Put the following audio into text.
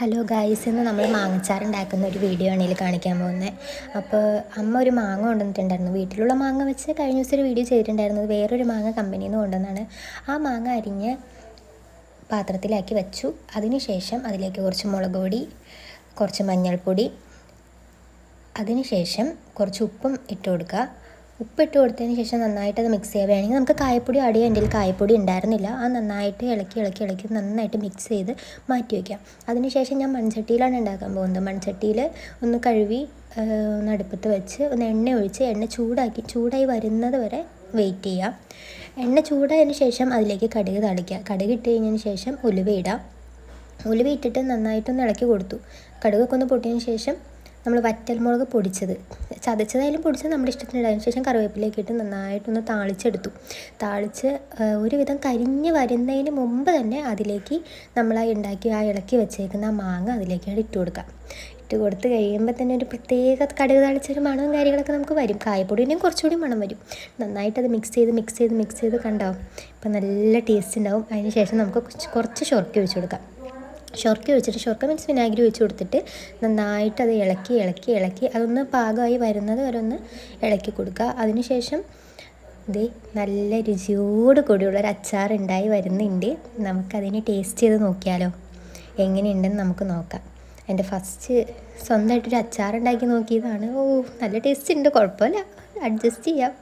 Hello guys, ഇന്ന് നമ്മൾ മാങ്ങച്ചാർ ഉണ്ടാക്കുന്ന ഒരു വീഡിയോ ആണ് ഇതിൽ കാണിക്കാൻ പോകുന്നത്. അപ്പോൾ അമ്മ ഒരു മാങ്ങ കൊണ്ടുവന്നിട്ടുണ്ടായിരുന്നു. വീട്ടിലുള്ള മാങ്ങ വെച്ച് കഴിഞ്ഞ ദിവസം ഒരു വീഡിയോ ചെയ്തിട്ടുണ്ടായിരുന്നത് വേറൊരു മാങ്ങ കമ്പനിയിൽ നിന്ന് കൊണ്ടുവന്നാണ്. ആ മാങ്ങ അരിഞ്ഞ് പാത്രത്തിലാക്കി വെച്ചു. അതിനുശേഷം അതിലേക്ക് കുറച്ച് മുളക് പൊടി, കുറച്ച് മഞ്ഞൾപ്പൊടി, അതിനുശേഷം കുറച്ച് ഉപ്പും ഇട്ട് കൊടുക്കുക. ഉപ്പിട്ട് കൊടുത്തതിന് ശേഷം നന്നായിട്ട് അത് മിക്സ് ചെയ്യുക. വേണമെങ്കിൽ നമുക്ക് കായപ്പൊടി ആഡ് ചെയ്യാം. എൻ്റെ കയ്യിൽ കായപ്പൊടി ഉണ്ടായിരുന്നില്ല. അത് നന്നായിട്ട് ഇളക്കി നന്നായിട്ട് മിക്സ് ചെയ്ത് മാറ്റി വയ്ക്കാം. അതിനുശേഷം ഞാൻ മൺചട്ടിയിലാണ് ഉണ്ടാക്കാൻ പോകുന്നത്. മൺചട്ടിയിൽ ഒന്ന് കഴുകി ഒന്ന് അടുപ്പത്ത് വെച്ച് ഒന്ന് എണ്ണ ഒഴിച്ച് എണ്ണ ചൂടായി വരുന്നത് വരെ വെയിറ്റ് ചെയ്യാം. എണ്ണ ചൂടായതിന് ശേഷം അതിലേക്ക് കടുക് താളിക്കുക. കടുക് ഇട്ട് കഴിഞ്ഞതിന് ശേഷം ഉലുവ ഇടാം. ഉലുവ ഇട്ടിട്ട് നന്നായിട്ടൊന്ന് ഇളക്കി കൊടുത്തു. കടുകൊക്കെ ഒന്ന് പൊട്ടിയതിന് ശേഷം നമ്മൾ വറ്റൽമുളക് പൊടിച്ചത്, ചതച്ചതായാലും പൊടിച്ചത് നമ്മുടെ ഇഷ്ടത്തിനിടാൻ ശേഷം കറിവേപ്പിലേക്ക് ഇട്ട് നന്നായിട്ടൊന്ന് താളിച്ച് ഒരുവിധം കരിഞ്ഞ് വരുന്നതിന് മുമ്പ് തന്നെ അതിലേക്ക് നമ്മൾ ഇളക്കി വെച്ചേക്കുന്ന മാങ്ങ അതിലേക്ക് ഇട്ട് കൊടുക്കാം. ഇട്ട് കൊടുത്ത് കഴിയുമ്പോൾ തന്നെ ഒരു പ്രത്യേക കടുക് താളിച്ചൊരു മണവും കാര്യങ്ങളൊക്കെ നമുക്ക് വരും. കായപ്പൊടിയും കുറച്ചുകൂടി മണം വരും. നന്നായിട്ടത് മിക്സ് ചെയ്ത് കണ്ടോ, ഇപ്പം നല്ല ടേസ്റ്റ് ഉണ്ടാവും. അതിന് ശേഷം നമുക്ക് കുറച്ച് ഷൊർക്ക ഒഴിച്ച് കൊടുക്കാം. ഷൊർക്ക മീൻസ് വിനാഗിരി ഒഴിച്ച് കൊടുത്തിട്ട് നന്നായിട്ട് അത് ഇളക്കി അതൊന്ന് പാകമായി വരുന്നത് വരെ ഒന്ന് ഇളക്കി കൊടുക്കുക. അതിനുശേഷം ഇത് നല്ല രുചിയോട് കൂടിയുള്ളൊരു അച്ചാർ ഉണ്ടായി വരുന്നുണ്ട്. നമുക്കതിനെ ടേസ്റ്റ് ചെയ്ത് നോക്കിയാലോ, എങ്ങനെയുണ്ടെന്ന് നമുക്ക് നോക്കാം. എൻ്റെ ഫസ്റ്റ് സ്വന്തമായിട്ടൊരു അച്ചാർ ഉണ്ടാക്കി നോക്കിയതാണ്. നല്ല ടേസ്റ്റ് ഉണ്ട്, കുഴപ്പമില്ല, അഡ്ജസ്റ്റ് ചെയ്യാം.